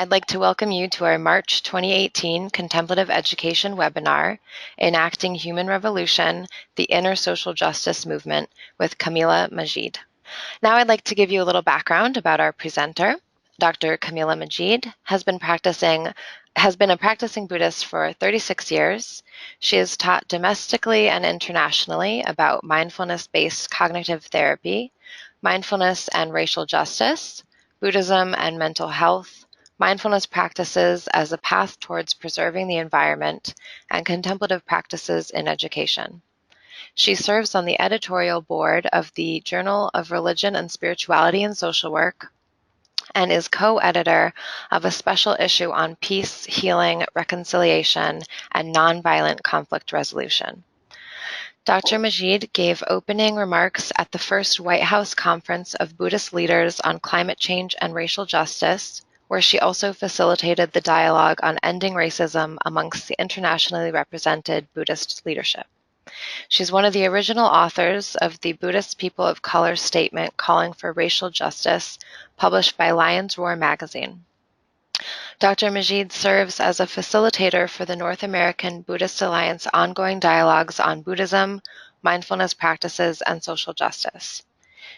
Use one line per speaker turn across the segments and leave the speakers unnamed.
I'd like to welcome you to our March 2018 Contemplative Education webinar, Enacting Human Revolution, the Inner Social Justice Movement with Kamilah Majied. Now I'd like to give you a little background about our presenter. Dr. Kamilah Majied has been a practicing Buddhist for 36 years. She has taught domestically and internationally about mindfulness-based cognitive therapy, mindfulness and racial justice, Buddhism and mental health, mindfulness practices as a path towards preserving the environment, and contemplative practices in education. She serves on the editorial board of the Journal of Religion and Spirituality and Social Work and is co-editor of a special issue on peace, healing, reconciliation, and nonviolent conflict resolution. Dr. Majied gave opening remarks at the first White House Conference of Buddhist Leaders on Climate Change and Racial Justice, where she also facilitated the dialogue on ending racism amongst the internationally represented Buddhist leadership. She's one of the original authors of the Buddhist People of Color Statement Calling for Racial Justice, published by Lion's Roar magazine. Dr. Majied serves as a facilitator for the North American Buddhist Alliance ongoing dialogues on Buddhism, mindfulness practices, and social justice.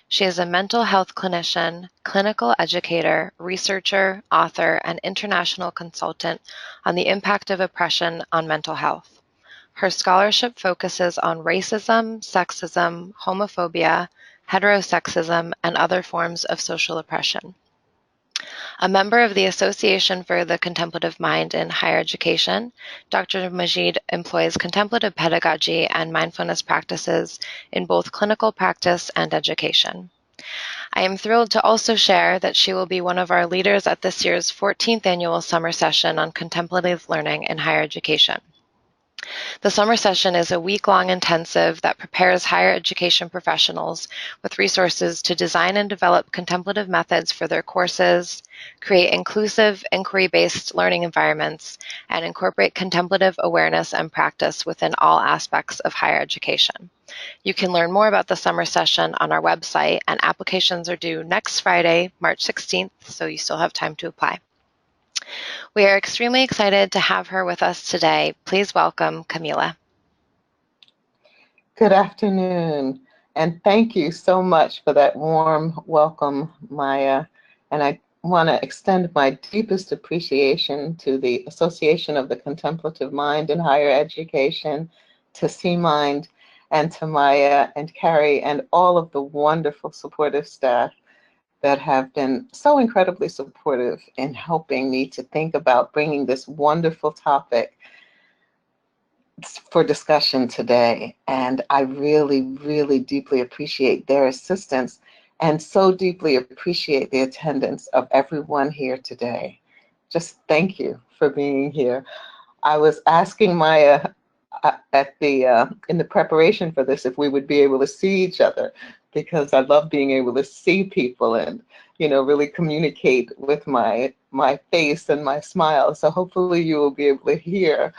She is a mental health clinician, clinical educator, researcher, author, and international consultant on the impact of oppression on mental health. Her scholarship focuses on racism, sexism, homophobia, heterosexism, and other forms of social oppression. A member of the Association for the Contemplative Mind in Higher Education, Dr. Majied employs contemplative pedagogy and mindfulness practices in both clinical practice and education. I am thrilled to also share that she will be one of our leaders at this year's 14th annual summer session on contemplative learning in higher education. The summer session is a week-long intensive that prepares higher education professionals with resources to design and develop contemplative methods for their courses, create inclusive, inquiry-based learning environments, and incorporate contemplative awareness and practice within all aspects of higher education. You can learn more about the summer session on our website, and applications are due next Friday, March 16th, so you still have time to apply. We are extremely excited to have her with us today. Please welcome Kamilah.
Good afternoon, and thank you so much for that warm welcome, Maya. And I want to extend my deepest appreciation to the Association of the Contemplative Mind in Higher Education, to C-Mind, and to Maya and Carrie and all of the wonderful supportive staff that have been so incredibly supportive in helping me to think about bringing this wonderful topic for discussion today. And I really, really deeply appreciate their assistance and so deeply appreciate the attendance of everyone here today. Just thank you for being here. I was asking Maya in the preparation for this if we would be able to see each other, because I love being able to see people and, you know, really communicate with my face and my smile. So hopefully you will be able to hear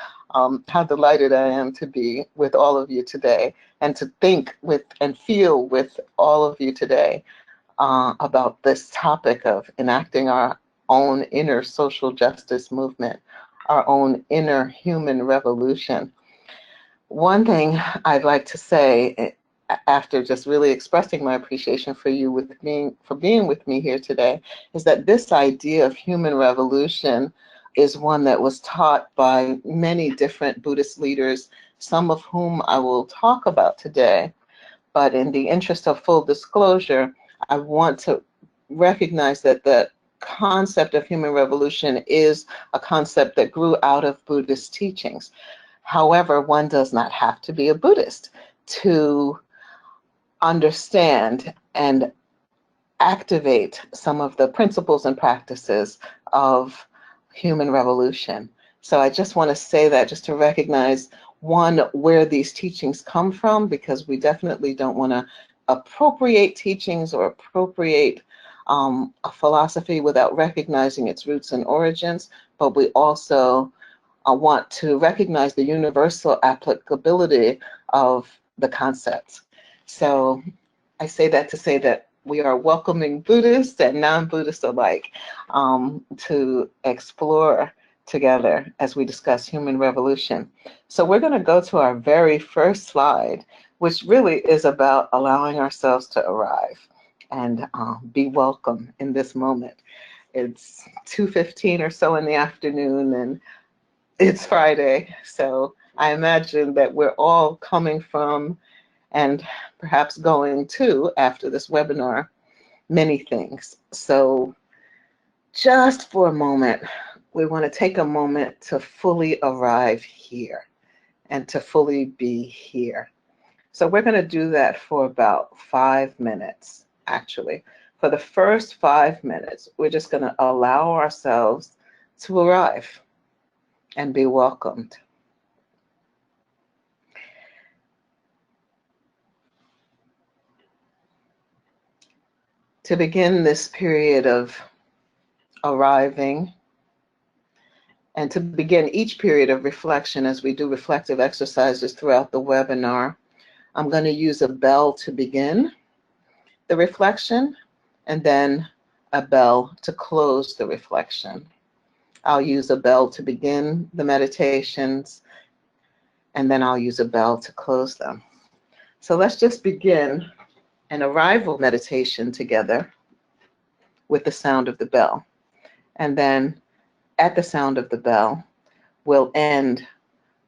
how delighted I am to be with all of you today and to think with and feel with all of you today about this topic of enacting our own inner social justice movement, our own inner human revolution. One thing I'd like to say, after just really expressing my appreciation for you for being with me here today, is that this idea of human revolution is one that was taught by many different Buddhist leaders, some of whom I will talk about today. But in the interest of full disclosure, I want to recognize that the concept of human revolution is a concept that grew out of Buddhist teachings. However, one does not have to be a Buddhist to understand and activate some of the principles and practices of human revolution. So I just want to say that just to recognize, one, where these teachings come from, because we definitely don't want to appropriate teachings or appropriate a philosophy without recognizing its roots and origins, but we also want to recognize the universal applicability of the concepts. So I say that to say that we are welcoming Buddhists and non-Buddhists alike to explore together as we discuss human revolution. So we're going to go to our very first slide, which really is about allowing ourselves to arrive and be welcome in this moment. It's 2:15 or so in the afternoon, and it's Friday, so I imagine that we're all coming from and perhaps going to, after this webinar, many things. So just for a moment, we want to take a moment to fully arrive here and to fully be here. So we're going to do that for about 5 minutes, actually. For the first 5 minutes, we're just going to allow ourselves to arrive and be welcomed. To begin this period of arriving, and to begin each period of reflection as we do reflective exercises throughout the webinar, I'm going to use a bell to begin the reflection, and then a bell to close the reflection. I'll use a bell to begin the meditations, and then I'll use a bell to close them. So let's just begin an arrival meditation together with the sound of the bell. And then at the sound of the bell, we'll end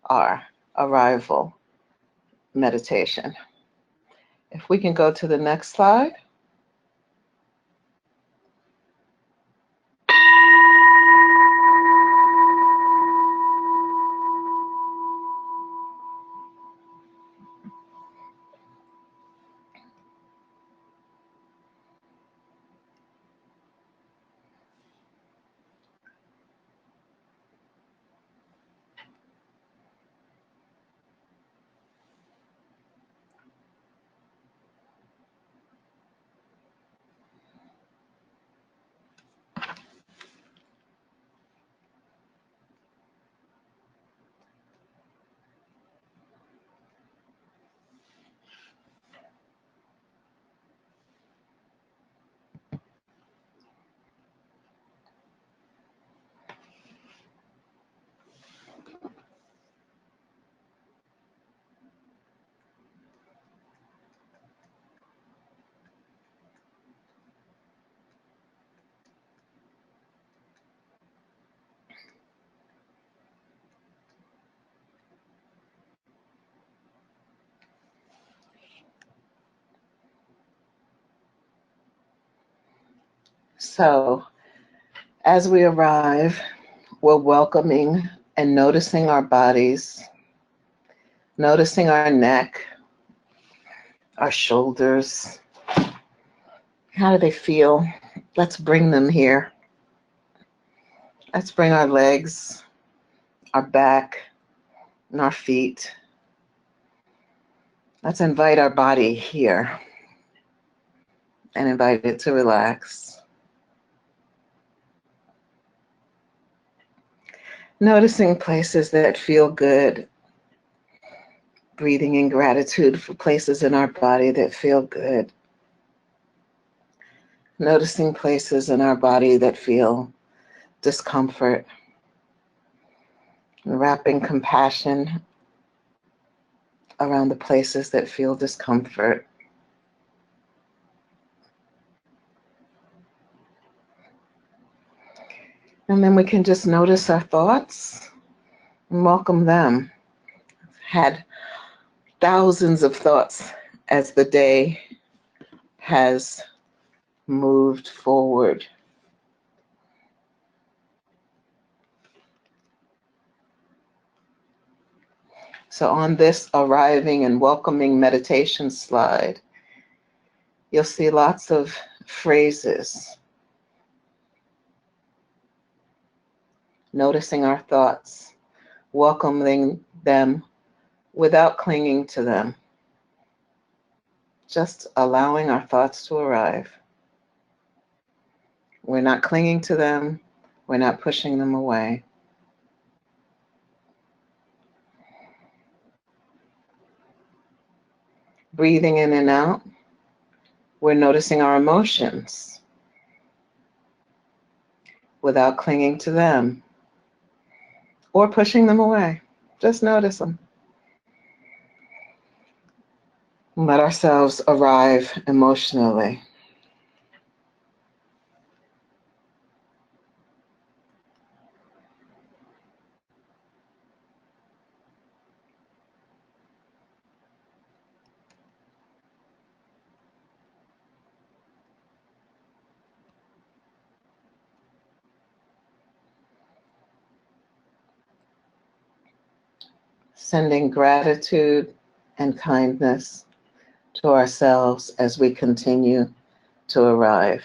our arrival meditation. If we can go to the next slide. So as we arrive, we're welcoming and noticing our bodies, noticing our neck, our shoulders. How do they feel? Let's bring them here. Let's bring our legs, our back, and our feet. Let's invite our body here and invite it to relax. Noticing places that feel good. Breathing in gratitude for places in our body that feel good. Noticing places in our body that feel discomfort. And wrapping compassion around the places that feel discomfort. And then we can just notice our thoughts and welcome them. Had thousands of thoughts as the day has moved forward. So on this arriving and welcoming meditation slide, you'll see lots of phrases. Noticing our thoughts, welcoming them without clinging to them. Just allowing our thoughts to arrive. We're not clinging to them. We're not pushing them away. Breathing in and out. We're noticing our emotions without clinging to them or pushing them away. Just notice them. Let ourselves arrive emotionally. Sending gratitude and kindness to ourselves as we continue to arrive.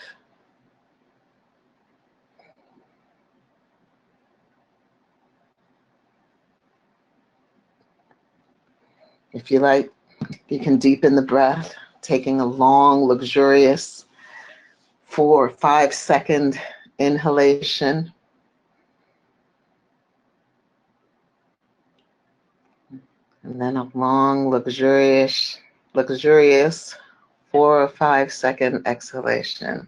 If you like, you can deepen the breath, taking a long, luxurious 4 or 5 second inhalation. And then a long, luxurious 4 or 5 second exhalation.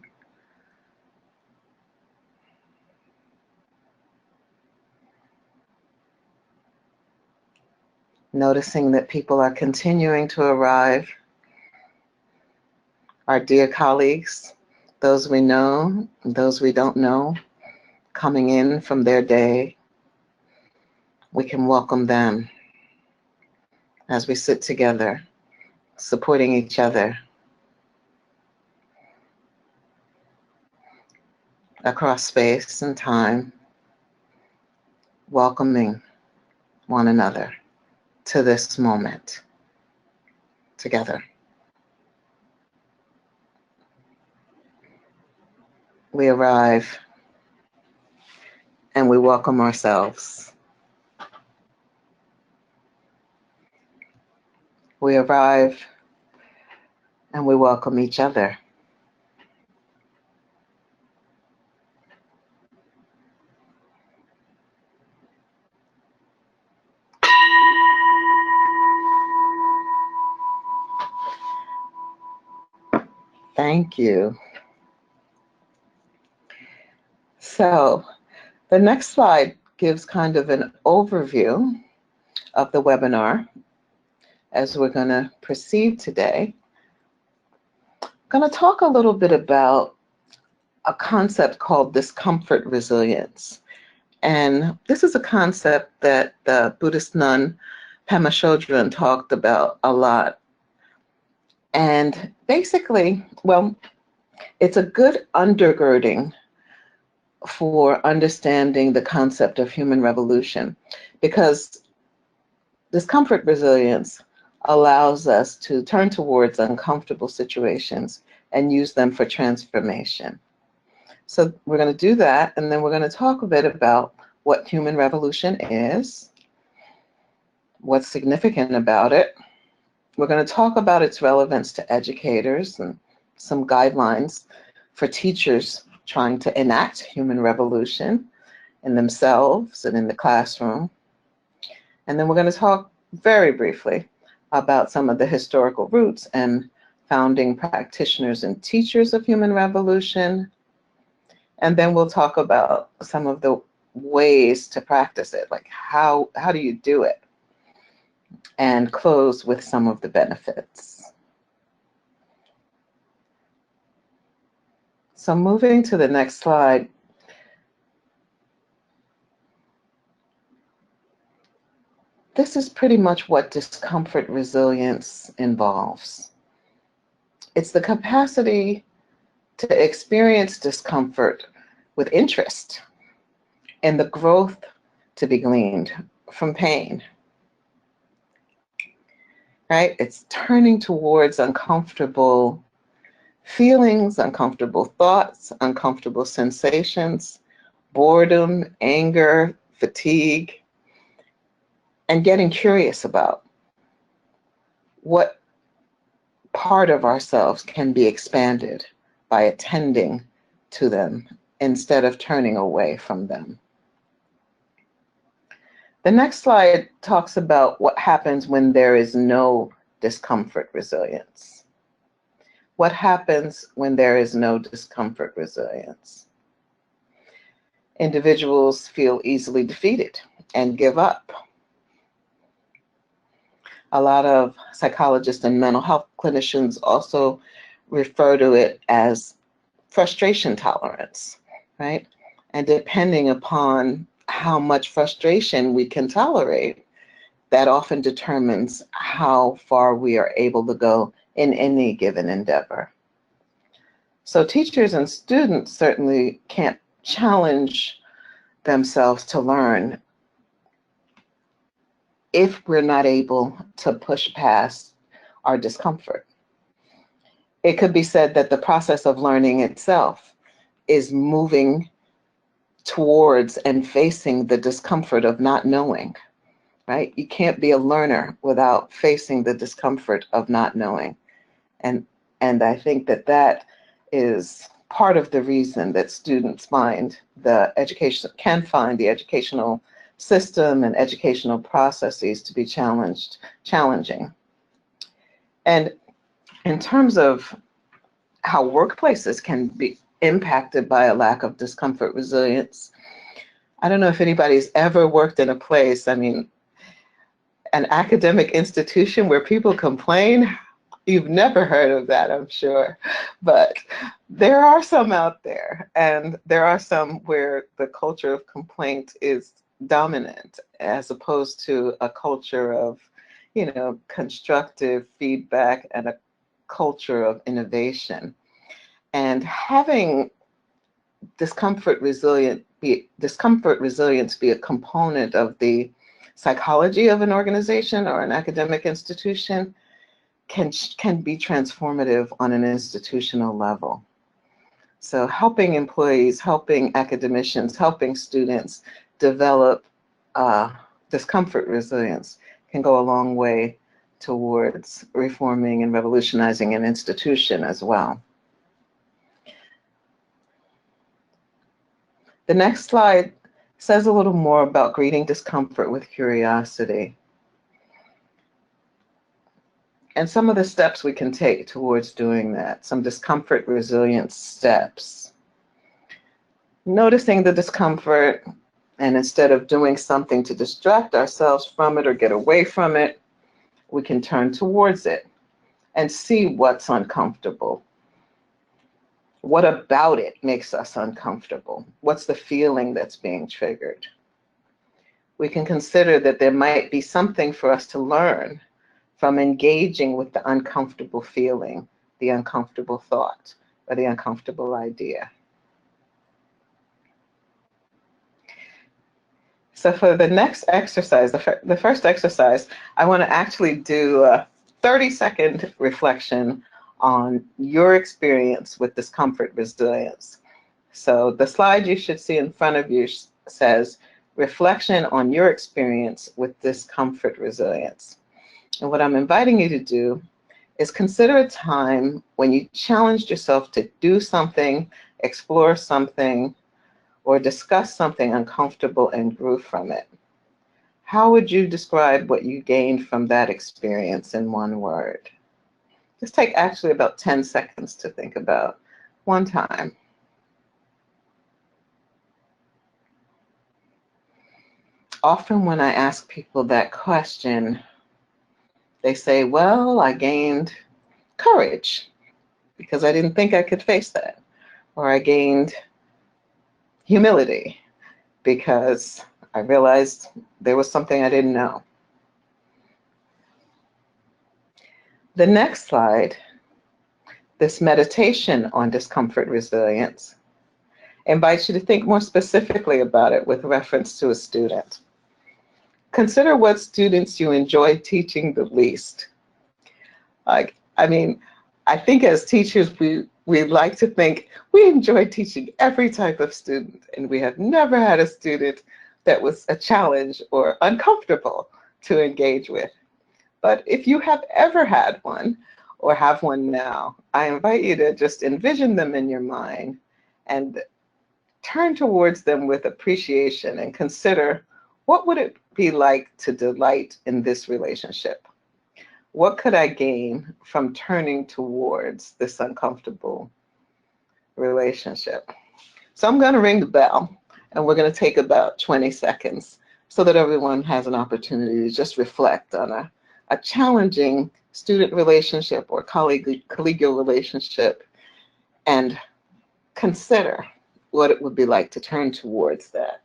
Noticing that people are continuing to arrive. Our dear colleagues, those we know, those we don't know, coming in from their day. We can welcome them as we sit together, supporting each other across space and time, welcoming one another to this moment together. We arrive and we welcome ourselves. We arrive and we welcome each other. Thank you. So the next slide gives kind of an overview of the webinar as we're going to proceed today. I'm going to talk a little bit about a concept called discomfort resilience. And this is a concept that the Buddhist nun Pema Chodron talked about a lot. And basically, well, it's a good undergirding for understanding the concept of human revolution, because discomfort resilience allows us to turn towards uncomfortable situations and use them for transformation. So we're going to do that, and then we're going to talk a bit about what human revolution is, what's significant about it. We're going to talk about its relevance to educators and some guidelines for teachers trying to enact human revolution in themselves and in the classroom. And then we're going to talk very briefly about some of the historical roots and founding practitioners and teachers of human revolution. And then we'll talk about some of the ways to practice it, like how do you do it? And close with some of the benefits. So moving to the next slide. This is pretty much what discomfort resilience involves. It's the capacity to experience discomfort with interest and the growth to be gleaned from pain. Right? It's turning towards uncomfortable feelings, uncomfortable thoughts, uncomfortable sensations, boredom, anger, fatigue, and getting curious about what part of ourselves can be expanded by attending to them instead of turning away from them. The next slide talks about what happens when there is no discomfort resilience. What happens when there is no discomfort resilience? Individuals feel easily defeated and give up. A lot of psychologists and mental health clinicians also refer to it as frustration tolerance, right? And depending upon how much frustration we can tolerate, that often determines how far we are able to go in any given endeavor. So teachers and students certainly can't challenge themselves to learn if we're not able to push past our discomfort. It could be said that the process of learning itself is moving towards and facing the discomfort of not knowing, right? You can't be a learner without facing the discomfort of not knowing. And I think that that is part of the reason that students can find the educational system and educational processes to be challenging. And in terms of how workplaces can be impacted by a lack of discomfort resilience, I don't know if anybody's ever worked in a place, an academic institution where people complain. You've never heard of that, I'm sure, but there are some out there, and there are some where the culture of complaint is dominant as opposed to a culture of, constructive feedback and a culture of innovation. And having discomfort resilience be a component of the psychology of an organization or an academic institution can be transformative on an institutional level. So helping employees, helping academicians, helping students develop discomfort resilience can go a long way towards reforming and revolutionizing an institution as well. The next slide says a little more about greeting discomfort with curiosity and some of the steps we can take towards doing that, some discomfort resilience steps. Noticing the discomfort, and instead of doing something to distract ourselves from it or get away from it, we can turn towards it and see what's uncomfortable. What about it makes us uncomfortable? What's the feeling that's being triggered? We can consider that there might be something for us to learn from engaging with the uncomfortable feeling, the uncomfortable thought, or the uncomfortable idea. So for the next exercise, the first exercise, I want to actually do a 30-second reflection on your experience with discomfort resilience. So the slide you should see in front of you says, reflection on your experience with discomfort resilience. And what I'm inviting you to do is consider a time when you challenged yourself to do something, explore something, or discuss something uncomfortable and grew from it. How would you describe what you gained from that experience in one word? Just take actually about 10 seconds to think about one time. Often when I ask people that question, they say, well, I gained courage because I didn't think I could face that. Or I gained humility because I realized there was something I didn't know. The next slide, this meditation on discomfort resilience, invites you to think more specifically about it with reference to a student. Consider what students you enjoy teaching the least. I think as teachers, we like to think we enjoy teaching every type of student, and we have never had a student that was a challenge or uncomfortable to engage with. But if you have ever had one or have one now, I invite you to just envision them in your mind and turn towards them with appreciation and consider, what would it be like to delight in this relationship? what could I gain from turning towards this uncomfortable relationship? So I'm going to ring the bell, and we're going to take about 20 seconds so that everyone has an opportunity to just reflect on a challenging student relationship or collegial relationship and consider what it would be like to turn towards that.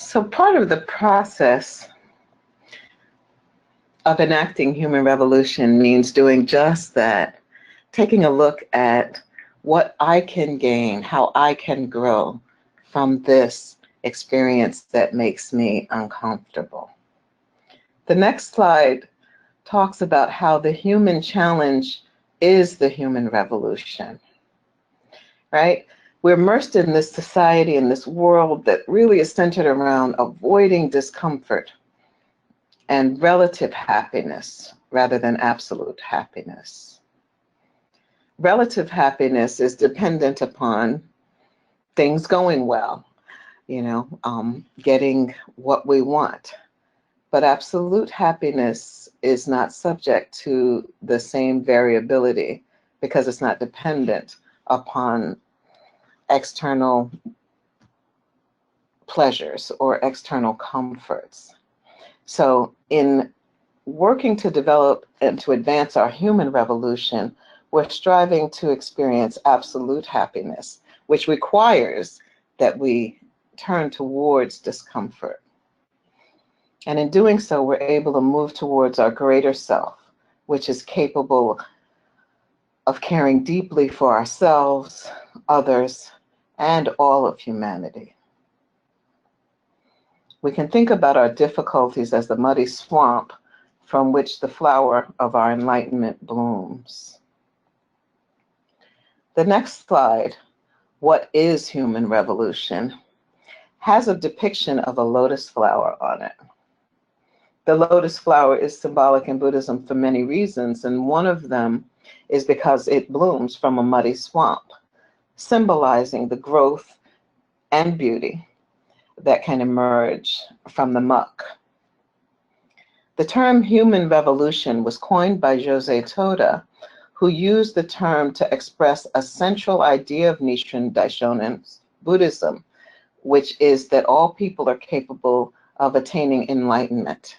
So part of the process of enacting human revolution means doing just that, taking a look at what I can gain, how I can grow from this experience that makes me uncomfortable. The next slide talks about how the human challenge is the human revolution, right? We're immersed in this society, in this world that really is centered around avoiding discomfort and relative happiness rather than absolute happiness. Relative happiness is dependent upon things going well, getting what we want. But absolute happiness is not subject to the same variability because it's not dependent upon external pleasures or external comforts. So in working to develop and to advance our human revolution, we're striving to experience absolute happiness, which requires that we turn towards discomfort. And in doing so, we're able to move towards our greater self, which is capable of caring deeply for ourselves, others, and all of humanity. We can think about our difficulties as the muddy swamp from which the flower of our enlightenment blooms. The next slide, What is Human Revolution?, has a depiction of a lotus flower on it. The lotus flower is symbolic in Buddhism for many reasons, and one of them is because it blooms from a muddy swamp, symbolizing the growth and beauty that can emerge from the muck. The term human revolution was coined by José Toda, who used the term to express a central idea of Nichiren Daishonin Buddhism, which is that all people are capable of attaining enlightenment.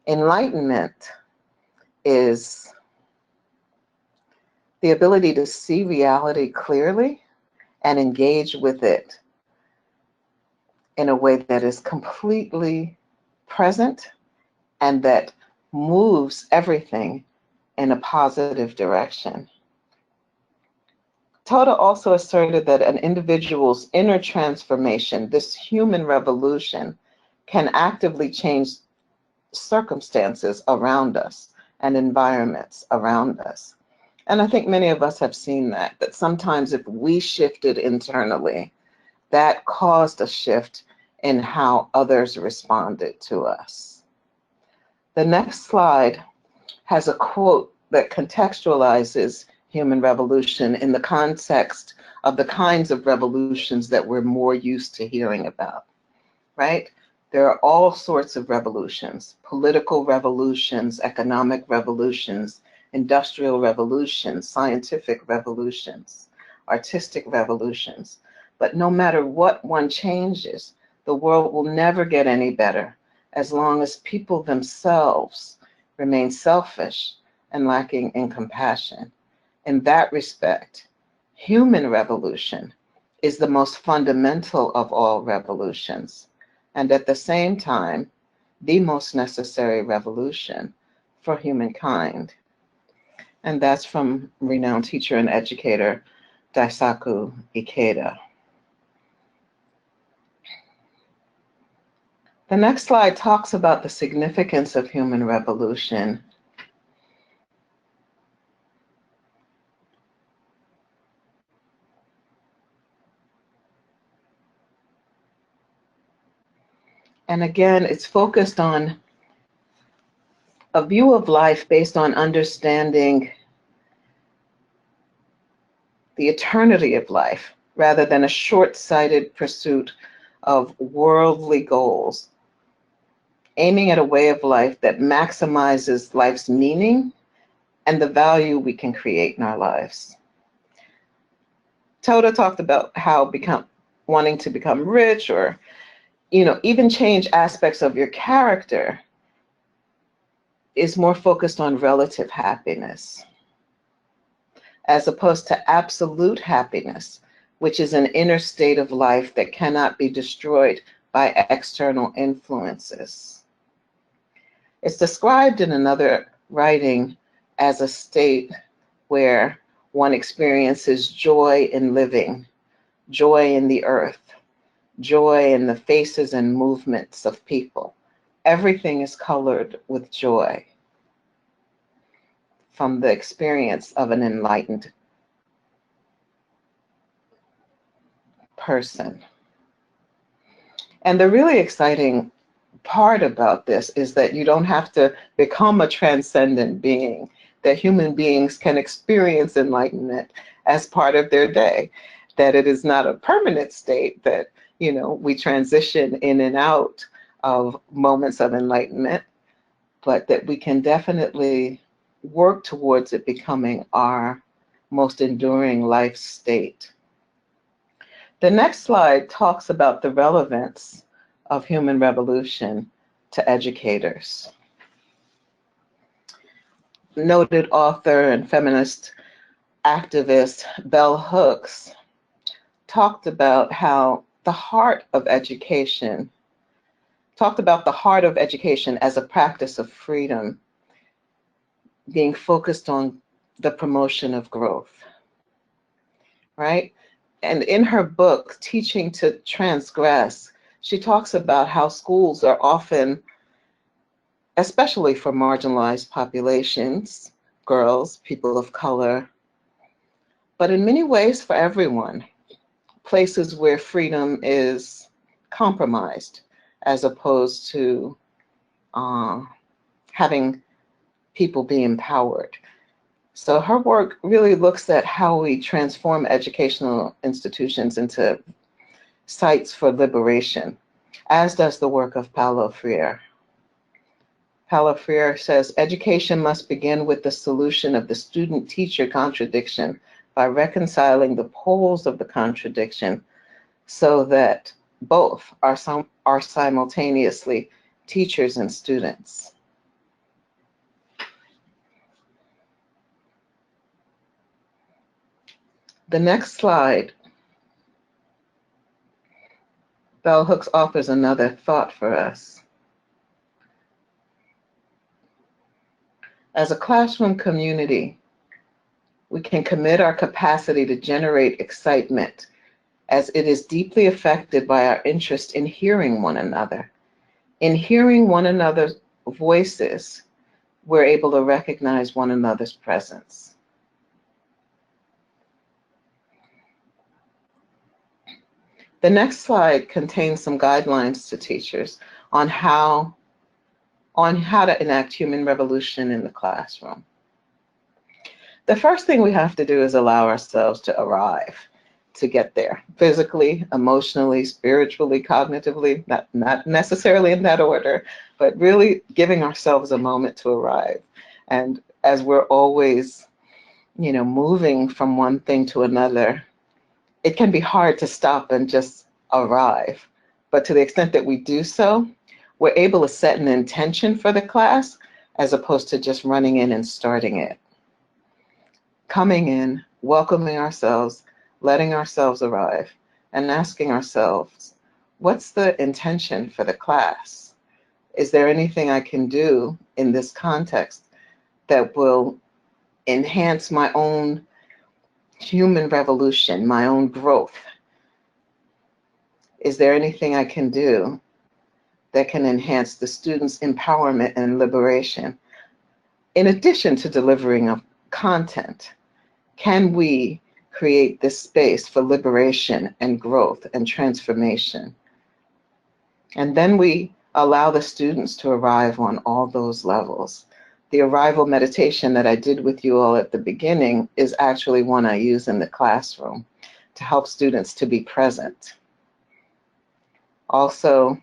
Enlightenment is the ability to see reality clearly and engage with it in a way that is completely present and that moves everything in a positive direction. Toda also asserted that an individual's inner transformation, this human revolution, can actively change circumstances around us and environments around us. And I think many of us have seen that sometimes if we shifted internally, that caused a shift in how others responded to us. The next slide has a quote that contextualizes human revolution in the context of the kinds of revolutions that we're more used to hearing about, right? There are all sorts of revolutions: political revolutions, economic revolutions, industrial revolutions, scientific revolutions, artistic revolutions. But no matter what one changes, the world will never get any better as long as people themselves remain selfish and lacking in compassion. In that respect, human revolution is the most fundamental of all revolutions, and at the same time, the most necessary revolution for humankind. And that's from renowned teacher and educator Daisaku Ikeda. The next slide talks about the significance of human revolution. And again, it's focused on a view of life based on understanding the eternity of life rather than a short-sighted pursuit of worldly goals, aiming at a way of life that maximizes life's meaning and the value we can create in our lives. Toda talked about how wanting to become rich or, even change aspects of your character is more focused on relative happiness, as opposed to absolute happiness, which is an inner state of life that cannot be destroyed by external influences. It's described in another writing as a state where one experiences joy in living, joy in the earth, joy in the faces and movements of people. Everything is colored with joy from the experience of an enlightened person. And the really exciting part about this is that you don't have to become a transcendent being, that human beings can experience enlightenment as part of their day, that it is not a permanent state, that we transition in and out of moments of enlightenment, but that we can definitely work towards it becoming our most enduring life state. The next slide talks about the relevance of human revolution to educators. Noted author and feminist activist Bell Hooks talked about how the heart of education as a practice of freedom, being focused on the promotion of growth, right? And in her book, Teaching to Transgress, she talks about how schools are often, especially for marginalized populations, girls, people of color, but in many ways for everyone, places where freedom is compromised as opposed to having people be empowered. So her work really looks at how we transform educational institutions into sites for liberation, as does the work of Paulo Freire. Paulo Freire says, education must begin with the solution of the student-teacher contradiction by reconciling the poles of the contradiction so that both are simultaneously teachers and students. The next slide, Bell Hooks offers another thought for us. As a classroom community, we can commit our capacity to generate excitement as it is deeply affected by our interest in hearing one another. In hearing one another's voices, we're able to recognize one another's presence. The next slide contains some guidelines to teachers on how to enact human revolution in the classroom. The first thing we have to do is allow ourselves to arrive, to get there, physically, emotionally, spiritually, cognitively, not necessarily in that order, but really giving ourselves a moment to arrive. And as we're always, moving from one thing to another, it can be hard to stop and just arrive. But to the extent that we do so, we're able to set an intention for the class as opposed to just running in and starting it. Coming in, welcoming ourselves, letting ourselves arrive, and asking ourselves, what's the intention for the class? Is there anything I can do in this context that will enhance my own human revolution, my own growth? Is there anything I can do that can enhance the students' empowerment and liberation? In addition to delivering of content, can we create this space for liberation and growth and transformation? And then we allow the students to arrive on all those levels. The arrival meditation that I did with you all at the beginning is actually one I use in the classroom to help students to be present. Also,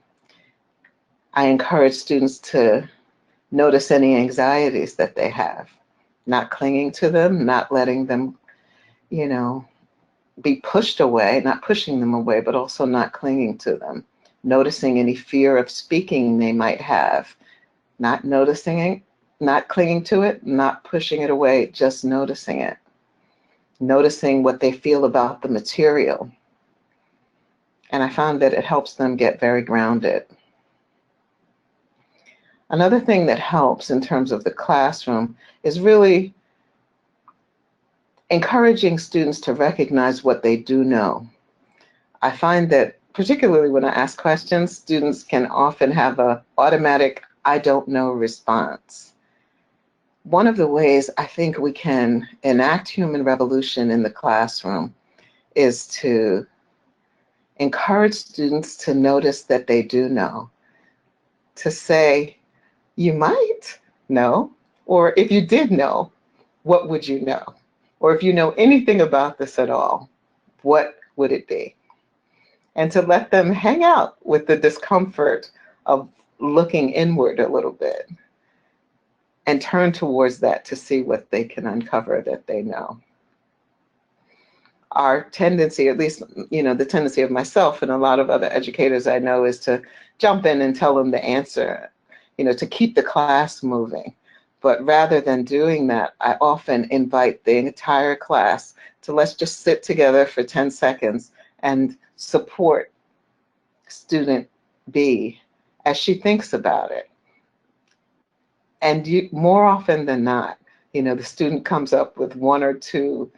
I encourage students to notice any anxieties that they have, not clinging to them, not letting them, be pushed away, not pushing them away, but also not clinging to them. Noticing any fear of speaking they might have, not noticing it, not clinging to it, not pushing it away, just noticing it. Noticing what they feel about the material. And I found that it helps them get very grounded. Another thing that helps in terms of the classroom is really encouraging students to recognize what they do know. I find that particularly when I ask questions, students can often have an automatic "I don't know" response. One of the ways I think we can enact human revolution in the classroom is to encourage students to notice that they do know, to say, you might know, or if you did know, what would you know? Or if you know anything about this at all, what would it be? And to let them hang out with the discomfort of looking inward a little bit and turn towards that to see what they can uncover that they know. Our tendency, at least, the tendency of myself and a lot of other educators I know, is to jump in and tell them the answer, to keep the class moving. But rather than doing that, I often invite the entire class to let's just sit together for 10 seconds and support student B as she thinks about it. And more often than not, the student comes up with one or two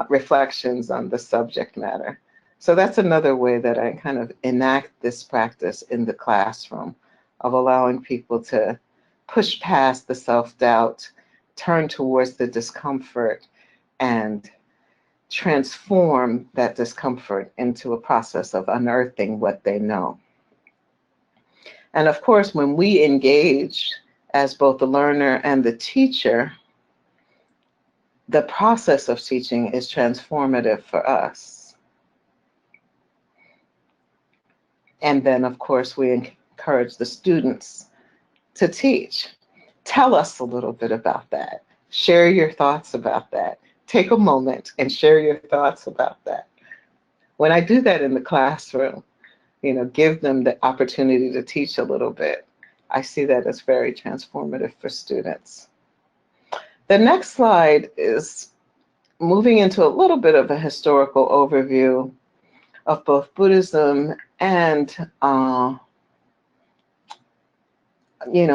reflections on the subject matter. So that's another way that I kind of enact this practice in the classroom of allowing people to push past the self-doubt, turn towards the discomfort, and transform that discomfort into a process of unearthing what they know. And of course, when we engage as both the learner and the teacher, the process of teaching is transformative for us. And then, of course, we encourage the students to teach. Tell us a little bit about that. Share your thoughts about that. Take a moment and share your thoughts about that. When I do that in the classroom, give them the opportunity to teach a little bit, I see that as very transformative for students. The next slide is moving into a little bit of a historical overview of both Buddhism and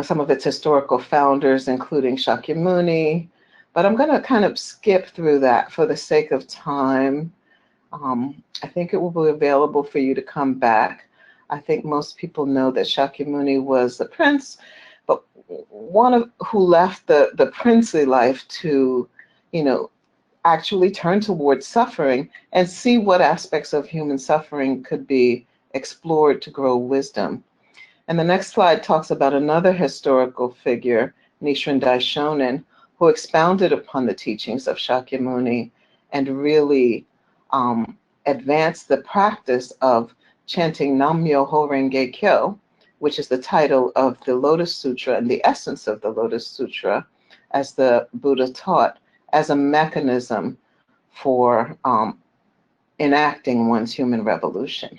some of its historical founders, including Shakyamuni, but I'm going to kind of skip through that for the sake of time. I think it will be available for you to come back. I think most people know that Shakyamuni was the prince, but one who left the princely life to, actually turn towards suffering and see what aspects of human suffering could be explored to grow wisdom. And the next slide talks about another historical figure, Nichiren Daishonin, who expounded upon the teachings of Shakyamuni and really advanced the practice of chanting Nam-myoho Renge Kyo, which is the title of the Lotus Sutra and the essence of the Lotus Sutra, as the Buddha taught, as a mechanism for enacting one's human revolution.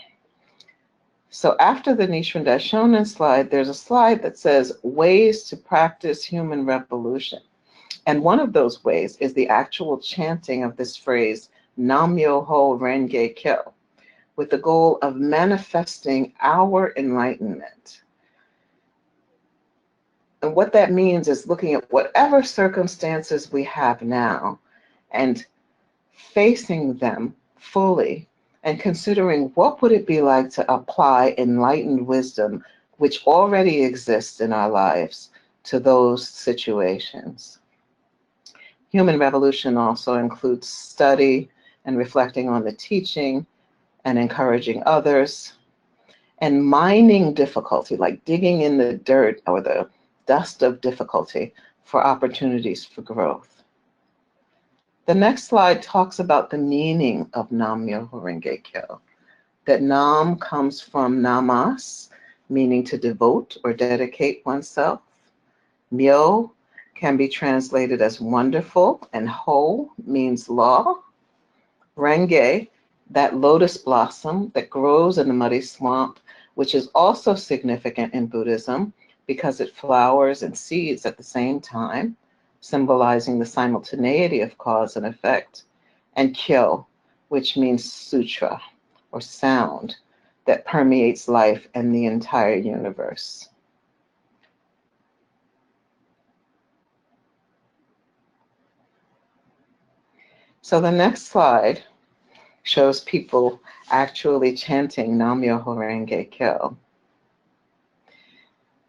So after the Nichiren Daishonin slide, there's a slide that says ways to practice human revolution. And one of those ways is the actual chanting of this phrase, Nam-myoho Renge Kyo, with the goal of manifesting our enlightenment. And what that means is looking at whatever circumstances we have now and facing them fully and considering what would it be like to apply enlightened wisdom, which already exists in our lives, to those situations. Human revolution also includes study and reflecting on the teaching and encouraging others, and mining difficulty, like digging in the dirt or the dust of difficulty for opportunities for growth. The next slide talks about the meaning of Nam Myoho Renge Kyo. That Nam comes from namas, meaning to devote or dedicate oneself. Myo can be translated as wonderful, and Ho means law. Renge, that lotus blossom that grows in the muddy swamp, which is also significant in Buddhism because it flowers and seeds at the same time, symbolizing the simultaneity of cause and effect. And Kyo, which means sutra or sound that permeates life and the entire universe. So the next slide shows people actually chanting Nam Myoho Renge Kyo.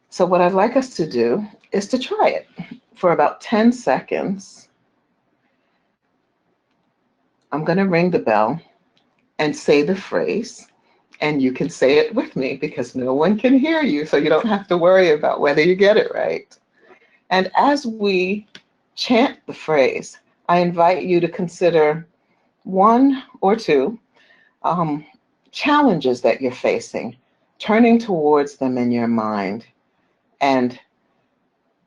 So what I'd like us to do is to try it for about 10 seconds. I'm going to ring the bell and say the phrase, and you can say it with me because no one can hear you, so you don't have to worry about whether you get it right. And as we chant the phrase, I invite you to consider one or two challenges that you're facing, turning towards them in your mind and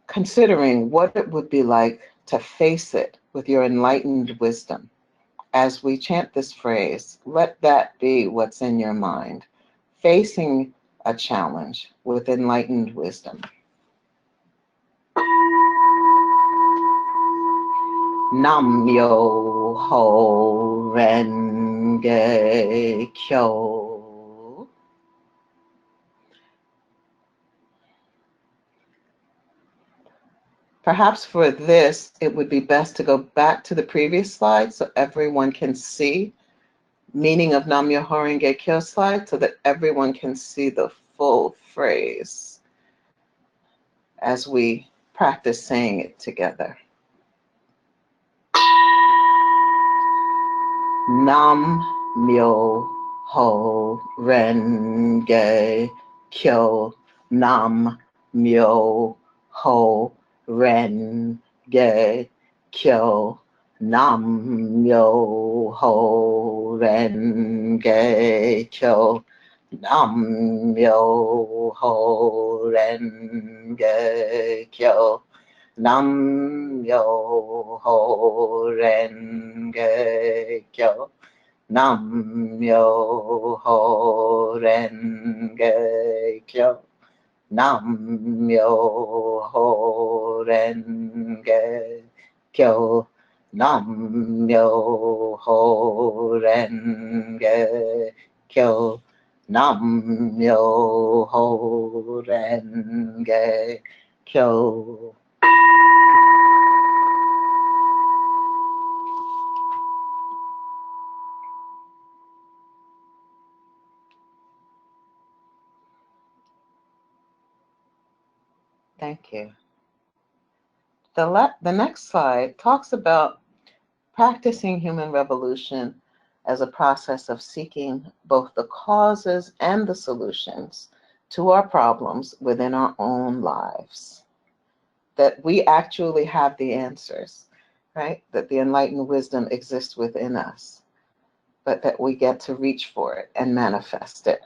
considering what it would be like to face it with your enlightened wisdom. As we chant this phrase, let that be what's in your mind, facing a challenge with enlightened wisdom. Nam Myoho Renge Kyo. Perhaps for this, it would be best to go back to the previous slide so everyone can see meaning of Nam Myoho Renge Kyo slide so that everyone can see the full phrase as we practice saying it together. Nam Myoho Renge Kyo. Nam Myoho Renge Kyo. Nam Myoho Renge Kyo. Nam Myoho Renge Kyo. Nam Myoho Renge Kyo. Nam Myoho Renge Kyo. Nam Myoho Renge Kyo. Nam Myoho Renge Kyo. Nam Myoho Renge Kyo. Thank you. The next slide talks about practicing human revolution as a process of seeking both the causes and the solutions to our problems within our own lives. That we actually have the answers, right? That the enlightened wisdom exists within us, but that we get to reach for it and manifest it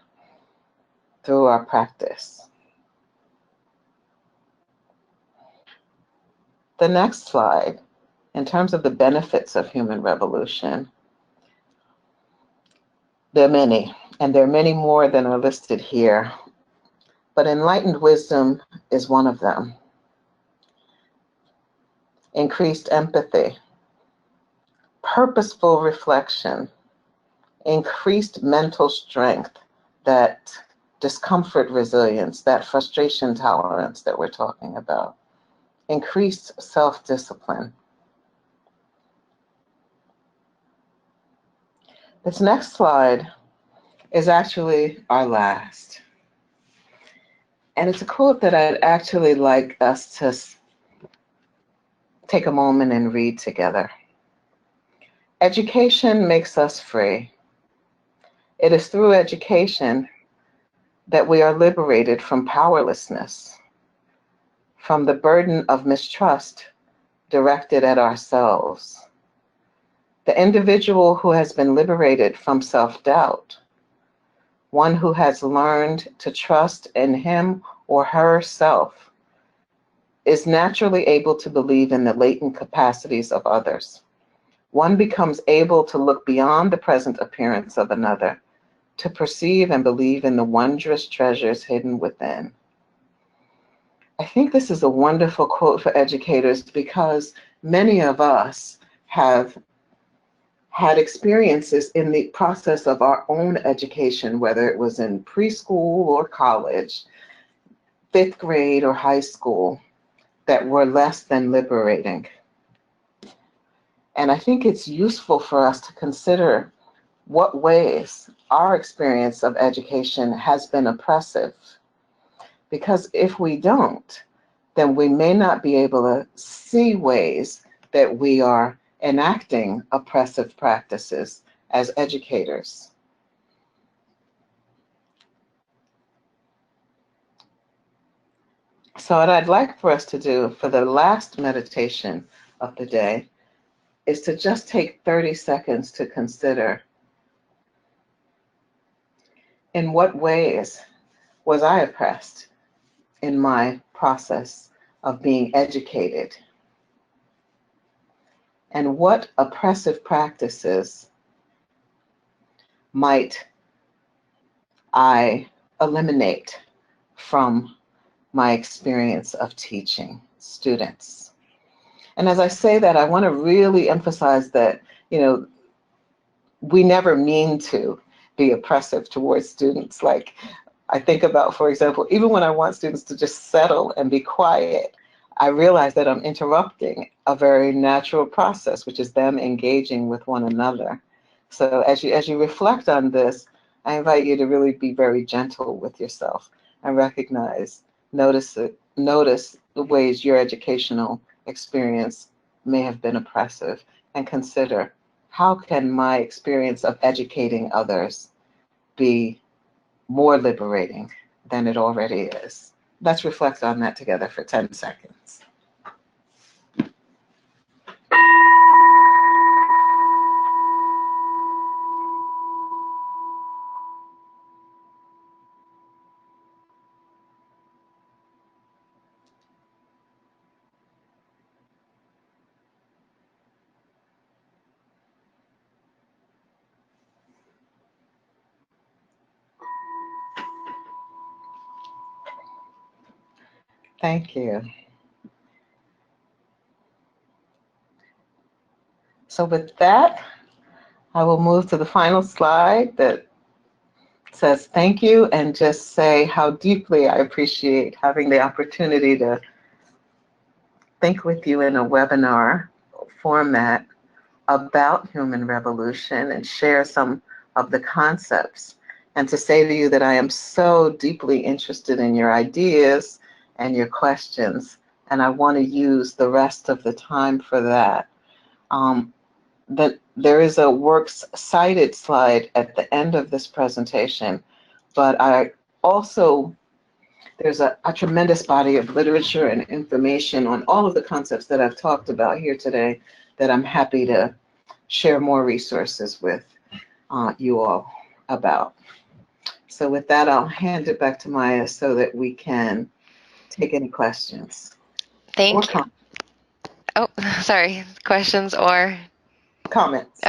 through our practice. The next slide, in terms of the benefits of human revolution, there are many, and there are many more than are listed here, but enlightened wisdom is one of them. Increased empathy, purposeful reflection, increased mental strength, that discomfort resilience, that frustration tolerance that we're talking about, increased self-discipline. This next slide is actually our last. And it's a quote that I'd actually like us to take a moment and read together. Education makes us free. It is through education that we are liberated from powerlessness, from the burden of mistrust directed at ourselves. The individual who has been liberated from self-doubt, one who has learned to trust in him or herself, is naturally able to believe in the latent capacities of others. One becomes able to look beyond the present appearance of another, to perceive and believe in the wondrous treasures hidden within. I think this is a wonderful quote for educators because many of us have had experiences in the process of our own education, whether it was in preschool or college, 5th grade or high school, that were less than liberating. And I think it's useful for us to consider what ways our experience of education has been oppressive. Because if we don't, then we may not be able to see ways that we are enacting oppressive practices as educators. So what I'd like for us to do for the last meditation of the day is to just take 30 seconds to consider, in what ways was I oppressed in my process of being educated? And what oppressive practices might I eliminate from my experience of teaching students? And as I say that, I want to really emphasize that, we never mean to be oppressive towards students. Like, I think about, for example, even when I want students to just settle and be quiet, I realize that I'm interrupting a very natural process, which is them engaging with one another. So as you reflect on this, I invite you to really be very gentle with yourself and notice the ways your educational experience may have been oppressive, and consider, how can my experience of educating others be more liberating than it already is? Let's reflect on that together for 10 seconds. Thank you. So with that, I will move to the final slide that says thank you, and just say how deeply I appreciate having the opportunity to think with you in a webinar format about human revolution and share some of the concepts, and to say to you that I am so deeply interested in your ideas and your questions, and I want to use the rest of the time for that. That there is a works cited slide at the end of this presentation, but there's a tremendous body of literature and information on all of the concepts that I've talked about here today that I'm happy to share more resources with you all about. So with that, I'll hand it back to Maya so that we can take any questions.
Thank you. Oh, sorry, questions or
comments?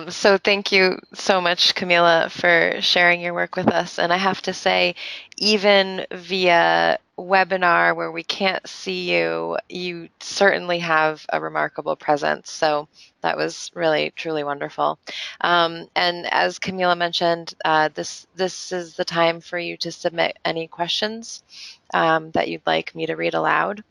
So thank you so much, Kamilah, for sharing your work with us. And I have to say, even via webinar where we can't see you, you certainly have a remarkable presence. So that was really, truly wonderful. And as Kamilah mentioned, this is the time for you to submit any questions that you'd like me to read aloud.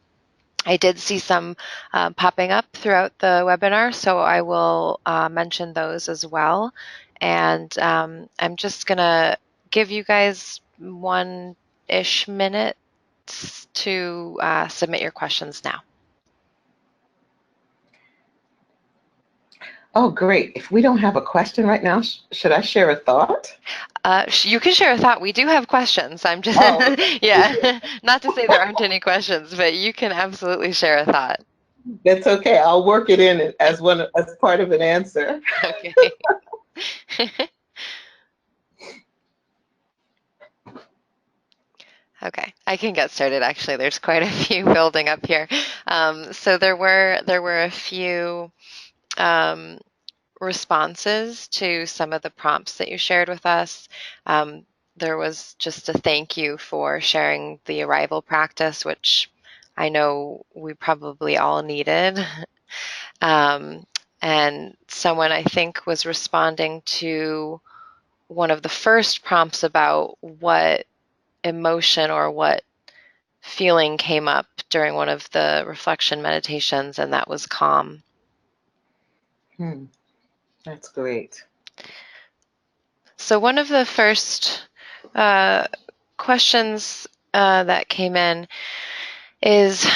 I did see some popping up throughout the webinar, so I will mention those as well. And I'm just going to give you guys 1-ish minutes to submit your questions now.
Oh, great. If we don't have a question right now, should I share a thought?
You can share a thought. We do have questions. I'm just,
Oh,
yeah, not to say there aren't any questions, but you can absolutely share a thought.
that's okay. I'll work it in as part of an answer.
Okay. Okay, I can get started. Actually, there's quite a few building up here. So there were a few responses to some of the prompts that you shared with us. There was just a thank you for sharing the arrival practice, which I know we probably all needed. And someone, I think, was responding to one of the first prompts about what emotion or what feeling came up during one of the reflection meditations, and that was calm.
That's great.
So one of the first questions that came in is,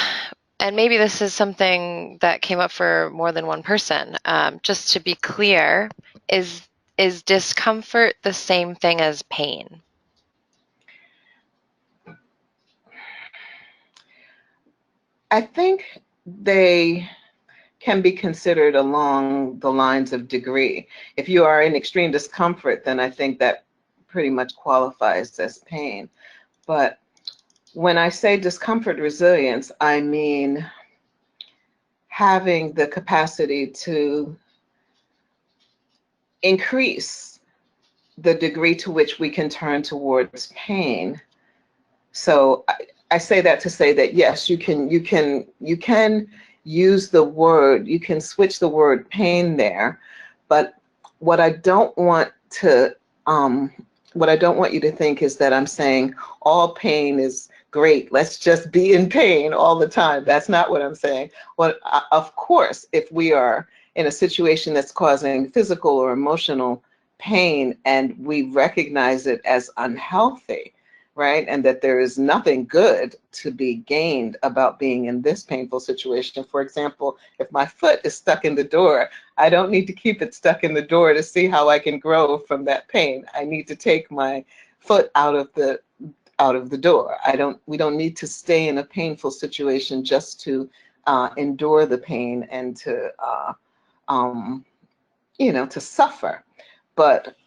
and maybe this is something that came up for more than one person, just to be clear, is discomfort the same thing as pain?
I think they can be considered along the lines of degree. If you are in extreme discomfort, then I think that pretty much qualifies as pain. But when I say discomfort resilience, I mean having the capacity to increase the degree to which we can turn towards pain. So I say that to say that yes, you can use the word, you can switch the word pain there, but what I don't want you to think is that I'm saying all pain is great. Let's just be in pain all the time. That's not what I'm saying. Well, of course, if we are in a situation that's causing physical or emotional pain and we recognize it as unhealthy, right? And that there is nothing good to be gained about being in this painful situation. For example, if my foot is stuck in the door, I don't need to keep it stuck in the door to see how I can grow from that pain. I need to take my foot out of the door. We don't need to stay in a painful situation just to endure the pain and to to suffer. But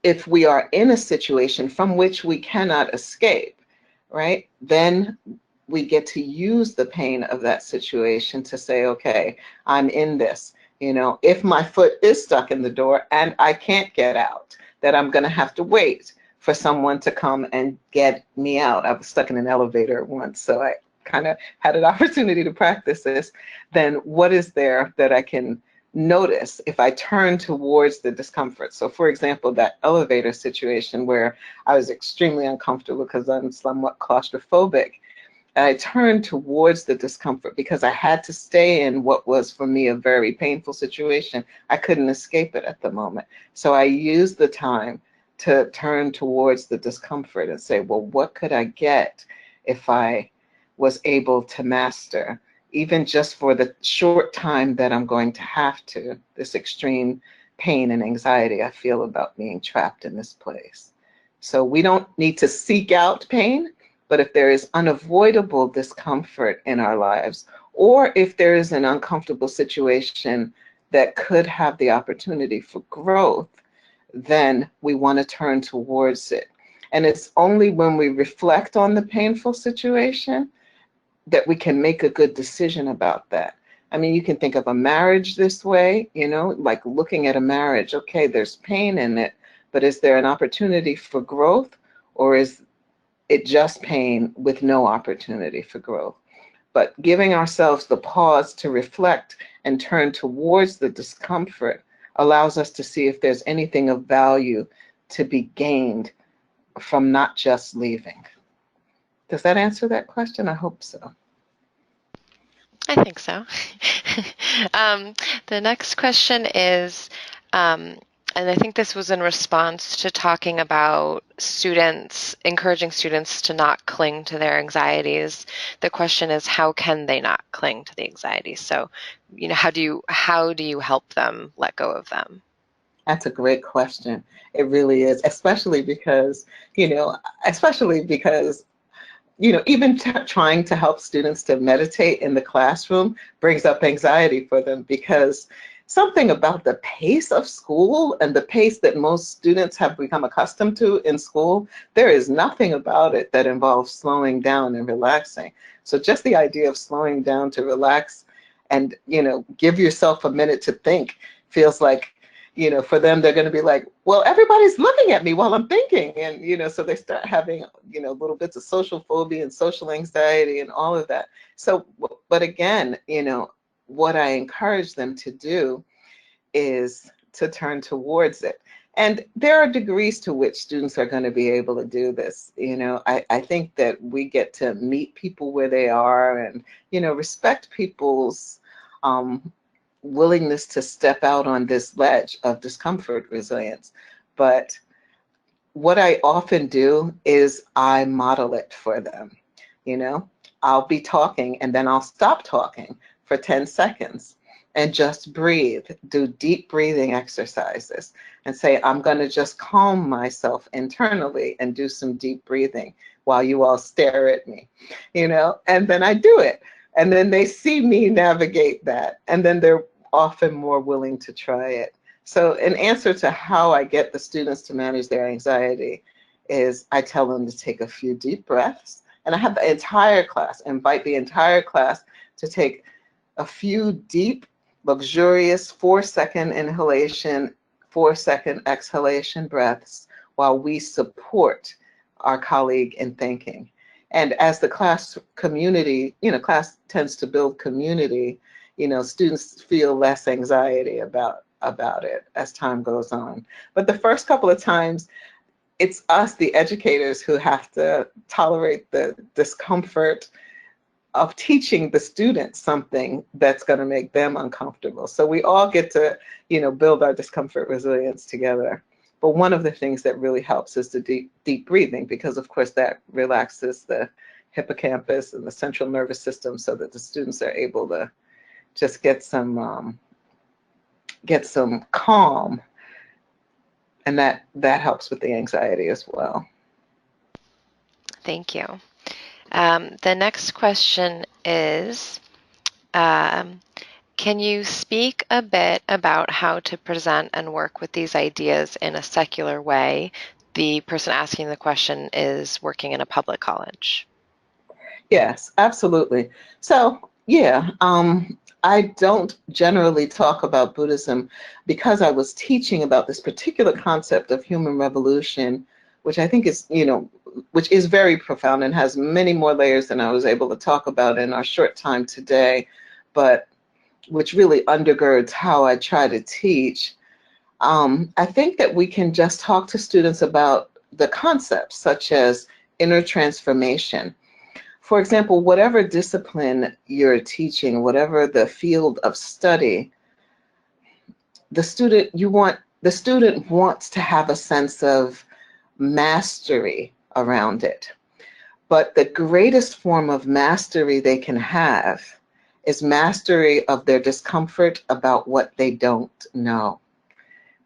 if we are in a situation from which we cannot escape, right, then we get to use the pain of that situation to say, okay, I'm in this. If my foot is stuck in the door and I can't get out, that I'm going to have to wait for someone to come and get me out. I was stuck in an elevator once, so I kind of had an opportunity to practice this. Then what is there that I can notice if I turn towards the discomfort? So for example, that elevator situation where I was extremely uncomfortable because I'm somewhat claustrophobic, I turned towards the discomfort because I had to stay in what was for me a very painful situation. I couldn't escape it at the moment. So I used the time to turn towards the discomfort and say, well, what could I get if I was able to master, even just for the short time that I'm going to have to, this extreme pain and anxiety I feel about being trapped in this place. So we don't need to seek out pain, but if there is unavoidable discomfort in our lives, or if there is an uncomfortable situation that could have the opportunity for growth, then we want to turn towards it. And it's only when we reflect on the painful situation that we can make a good decision about that. I mean, you can think of a marriage this way, like looking at a marriage. Okay, there's pain in it, but is there an opportunity for growth, or is it just pain with no opportunity for growth. But giving ourselves the pause to reflect and turn towards the discomfort allows us to see if there's anything of value to be gained from not just leaving. Does that answer that question? I hope so.
I think so. The next question is, and I think this was in response to talking about students, encouraging students to not cling to their anxieties. The question is, how can they not cling to the anxieties? So, how do you help them let go of them?
That's a great question. It really is, especially because, even trying to help students to meditate in the classroom brings up anxiety for them, because something about the pace of school and the pace that most students have become accustomed to in school, there is nothing about it that involves slowing down and relaxing. So just the idea of slowing down to relax and, give yourself a minute to think feels like, for them, they're going to be like, well, everybody's looking at me while I'm thinking. And, so they start having, little bits of social phobia and social anxiety and all of that. So, but again, what I encourage them to do is to turn towards it. And there are degrees to which students are going to be able to do this. I think that we get to meet people where they are and, respect people's willingness to step out on this ledge of discomfort resilience. But what I often do is I model it for them. I'll be talking and then I'll stop talking for 10 seconds and just breathe, do deep breathing exercises and say, I'm going to just calm myself internally and do some deep breathing while you all stare at me, and then I do it. And then they see me navigate that, and then they're often more willing to try it. So in answer to how I get the students to manage their anxiety is I tell them to take a few deep breaths, and I have the entire class, invite the entire class to take a few deep, luxurious 4-second inhalation, 4-second exhalation breaths while we support our colleague in thinking. And as the class community, class tends to build community, students feel less anxiety about it as time goes on. But the first couple of times, it's us, the educators, who have to tolerate the discomfort of teaching the students something that's going to make them uncomfortable. So we all get to, build our discomfort resilience together. But one of the things that really helps is the deep breathing, because of course that relaxes the hippocampus and the central nervous system so that the students are able to just get some calm, and that helps with the anxiety as well.
Thank you. The next question is, can you speak a bit about how to present and work with these ideas in a secular way? The person asking the question is working in a public college.
Yes, absolutely. So, yeah, I don't generally talk about Buddhism because I was teaching about this particular concept of human revolution, which I think is, which is very profound and has many more layers than I was able to talk about in our short time today, but which really undergirds how I try to teach. I think that we can just talk to students about the concepts such as inner transformation. For example, whatever discipline you're teaching, whatever the field of study, the student wants to have a sense of mastery around it. But the greatest form of mastery they can have is mastery of their discomfort about what they don't know,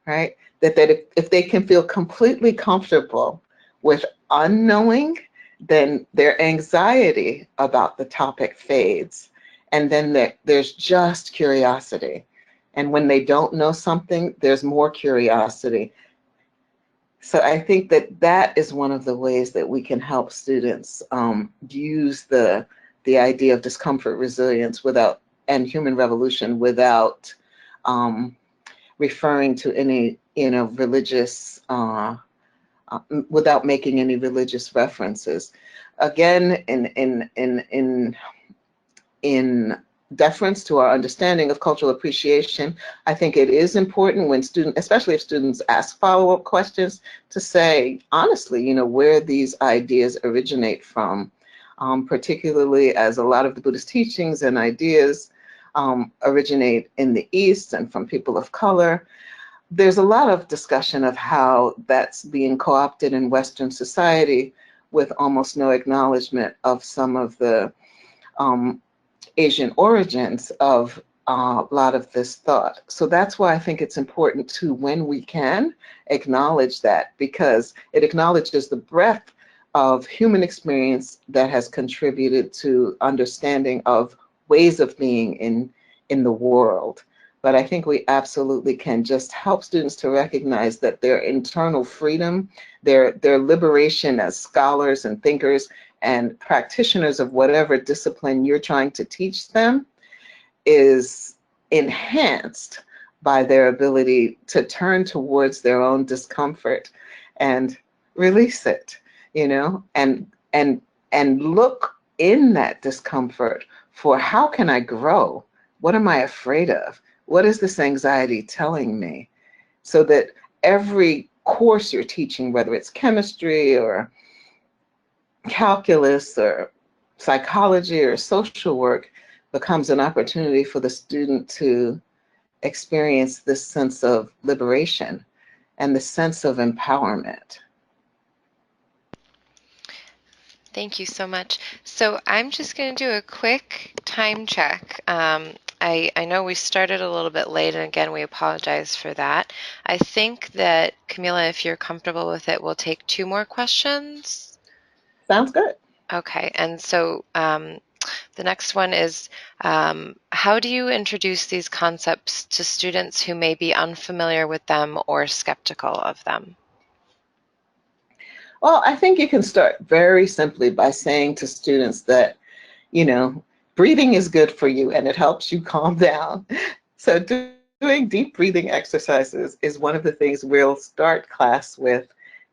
right? That if they can feel completely comfortable with unknowing, then their anxiety about the topic fades. And then there's just curiosity. And when they don't know something, there's more curiosity. So I think that is one of the ways that we can help students use the idea of discomfort resilience and human revolution without referring to any religious without making any religious references. Again, in deference to our understanding of cultural appreciation, I think it is important when students, especially if students ask follow-up questions, to say honestly, where these ideas originate from, particularly as a lot of the Buddhist teachings and ideas originate in the East and from people of color. There's a lot of discussion of how that's being co-opted in Western society with almost no acknowledgement of some of the Asian origins of a lot of this thought. So that's why I think it's important to, when we can, acknowledge that, because it acknowledges the breadth of human experience that has contributed to understanding of ways of being in the world. But I think we absolutely can just help students to recognize that their internal freedom, their liberation as scholars and thinkers and practitioners of whatever discipline you're trying to teach them, is enhanced by their ability to turn towards their own discomfort and release it, and look in that discomfort for, how can I grow? What am I afraid of? What is this anxiety telling me? So that every course you're teaching, whether it's chemistry or calculus or psychology or social work, becomes an opportunity for the student to experience this sense of liberation and the sense of empowerment.
Thank you so much. So I'm just going to do a quick time check. I know we started a little bit late, and again, we apologize for that. I think that, Kamilah, if you're comfortable with it, we'll take 2 more questions.
Sounds good.
Okay, and so the next one is, how do you introduce these concepts to students who may be unfamiliar with them or skeptical of them?
Well, I think you can start very simply by saying to students that, breathing is good for you and it helps you calm down. So doing deep breathing exercises is one of the things we'll start class with,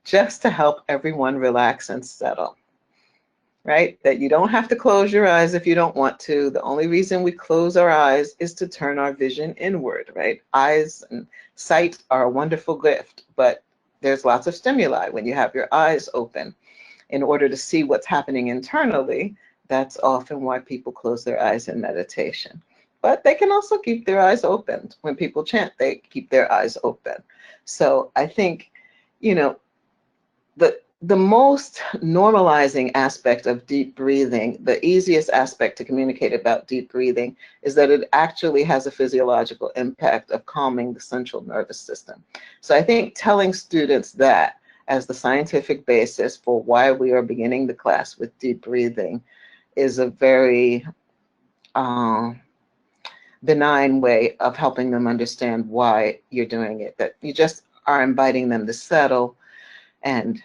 just to help everyone relax and settle. Right? That you don't have to close your eyes if you don't want to. The only reason we close our eyes is to turn our vision inward, right? Eyes and sight are a wonderful gift, but there's lots of stimuli when you have your eyes open. In order to see what's happening internally, that's often why people close their eyes in meditation. But they can also keep their eyes open. When people chant, they keep their eyes open. So I think, the most normalizing aspect of deep breathing, the easiest aspect to communicate about deep breathing, is that it actually has a physiological impact of calming the central nervous system. So I think telling students that as the scientific basis for why we are beginning the class with deep breathing is a very benign way of helping them understand why you're doing it, that you just are inviting them to settle. And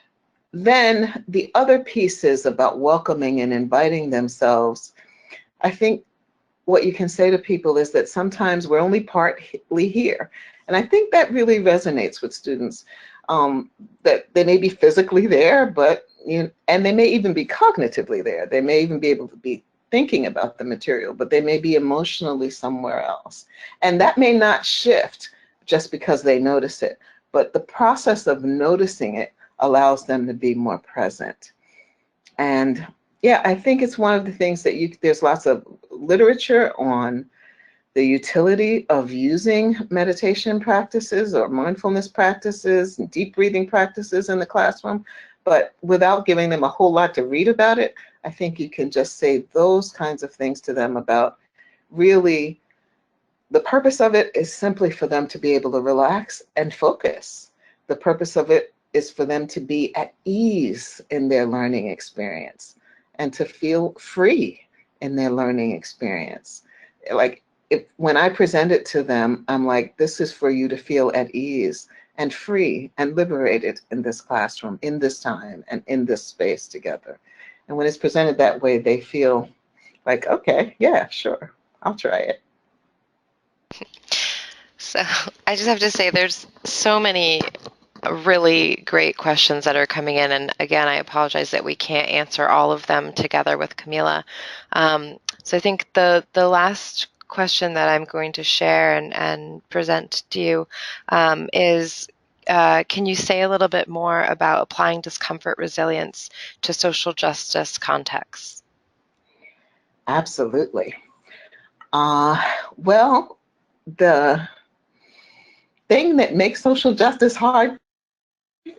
then the other pieces about welcoming and inviting themselves, I think what you can say to people is that sometimes we're only partly here. And I think that really resonates with students, that they may be physically there, but and they may even be cognitively there. They may even be able to be thinking about the material, but they may be emotionally somewhere else. And that may not shift just because they notice it, but the process of noticing it allows them to be more present. And yeah, I think it's one of the things that there's lots of literature on the utility of using meditation practices or mindfulness practices and deep breathing practices in the classroom, but without giving them a whole lot to read about it, I think you can just say those kinds of things to them about, really, the purpose of it is simply for them to be able to relax and focus. The purpose of it is for them to be at ease in their learning experience and to feel free in their learning experience. Like, when I present it to them, I'm like, this is for you to feel at ease and free and liberated in this classroom, in this time, and in this space together. And when it's presented that way, they feel like, okay, yeah, sure, I'll try it.
So I just have to say, there's so many Really great questions that are coming in. And again, I apologize that we can't answer all of them together with Kamilah. So I think the last question that I'm going to share and present to you is, can you say a little bit more about applying discomfort resilience to social justice contexts?
Absolutely. Well, the thing that makes social justice hard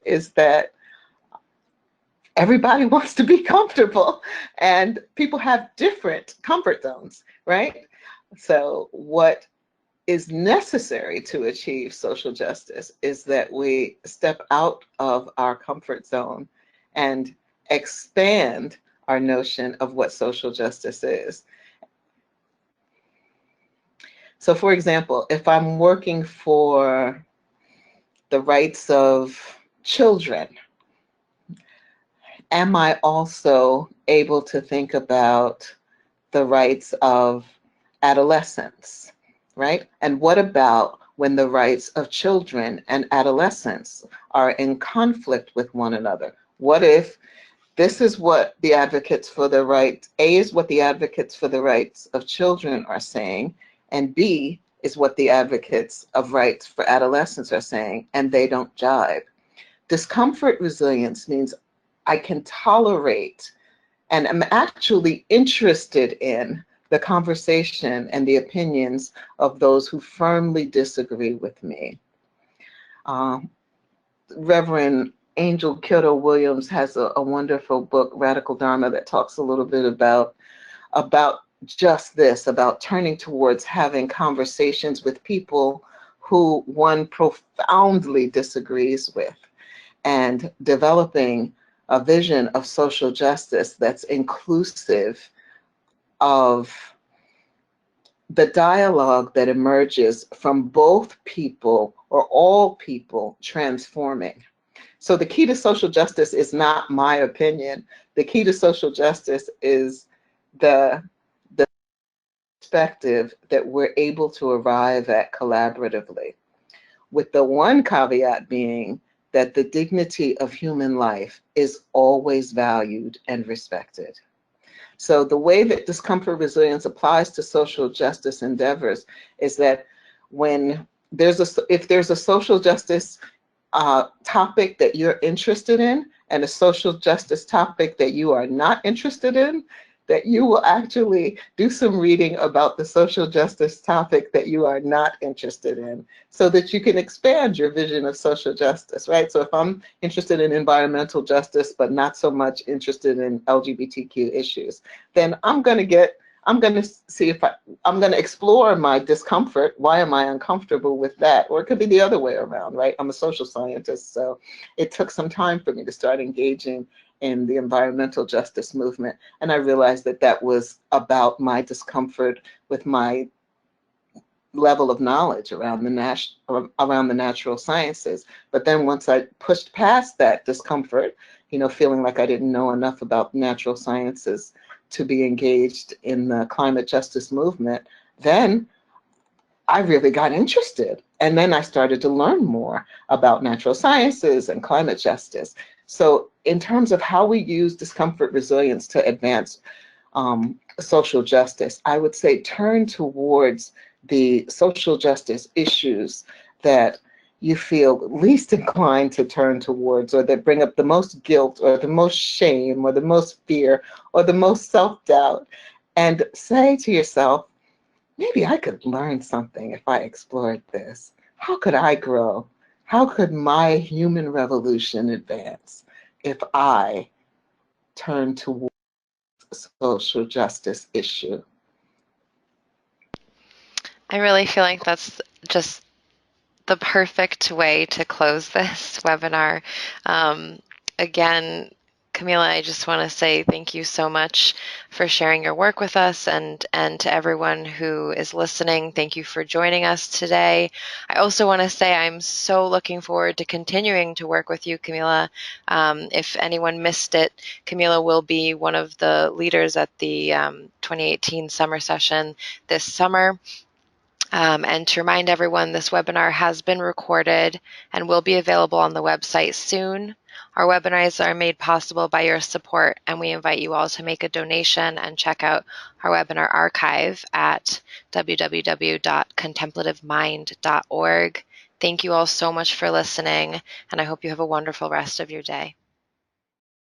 is that everybody wants to be comfortable and people have different comfort zones, right? So, what is necessary to achieve social justice is that we step out of our comfort zone and expand our notion of what social justice is. So, for example, if I'm working for the rights of children, am I also able to think about the rights of adolescents, right? And what about when the rights of children and adolescents are in conflict with one another? What if this is what the advocates for the right, A is what the advocates for the rights of children are saying, and B is what the advocates of rights for adolescents are saying, and they don't jive. Discomfort resilience means I can tolerate and I'm actually interested in the conversation and the opinions of those who firmly disagree with me. Um, Reverend Angel Kiddo Williams has a wonderful book, Radical Dharma, that talks a little bit about just this, about turning towards having conversations with people who one profoundly disagrees with, and developing a vision of social justice that's inclusive of the dialogue that emerges from both people or all people transforming. So the key to social justice is not my opinion. The key to social justice is the perspective that we're able to arrive at collaboratively, with the one caveat being that the dignity of human life is always valued and respected. So the way that discomfort resilience applies to social justice endeavors is that when if there's a social justice topic that you're interested in and a social justice topic that you are not interested in, that you will actually do some reading about the social justice topic that you are not interested in, so that you can expand your vision of social justice, right? So if I'm interested in environmental justice, but not so much interested in LGBTQ issues, then I'm going to see if I'm going to explore my discomfort. Why am I uncomfortable with that? Or it could be the other way around, right? I'm a social scientist, so it took some time for me to start engaging in the environmental justice movement. And I realized that that was about my discomfort with my level of knowledge around the natural sciences. But then once I pushed past that discomfort, feeling like I didn't know enough about natural sciences to be engaged in the climate justice movement, then I really got interested. And then I started to learn more about natural sciences and climate justice. So in terms of how we use discomfort resilience to advance social justice, I would say turn towards the social justice issues that you feel least inclined to turn towards, or that bring up the most guilt or the most shame or the most fear or the most self-doubt, and say to yourself, maybe I could learn something if I explored this. How could I grow? How could my human revolution advance if I turn towards a social justice issue?
I really feel like that's just the perfect way to close this webinar. Again, Kamilah, I just want to say thank you so much for sharing your work with us, and to everyone who is listening, thank you for joining us today. I also want to say I'm so looking forward to continuing to work with you, Kamilah. If anyone missed it, Kamilah will be one of the leaders at the 2018 summer session this summer. And to remind everyone, this webinar has been recorded and will be available on the website soon. Our webinars are made possible by your support, and we invite you all to make a donation and check out our webinar archive at www.contemplativemind.org. Thank you all so much for listening, and I hope you have a wonderful rest of your day.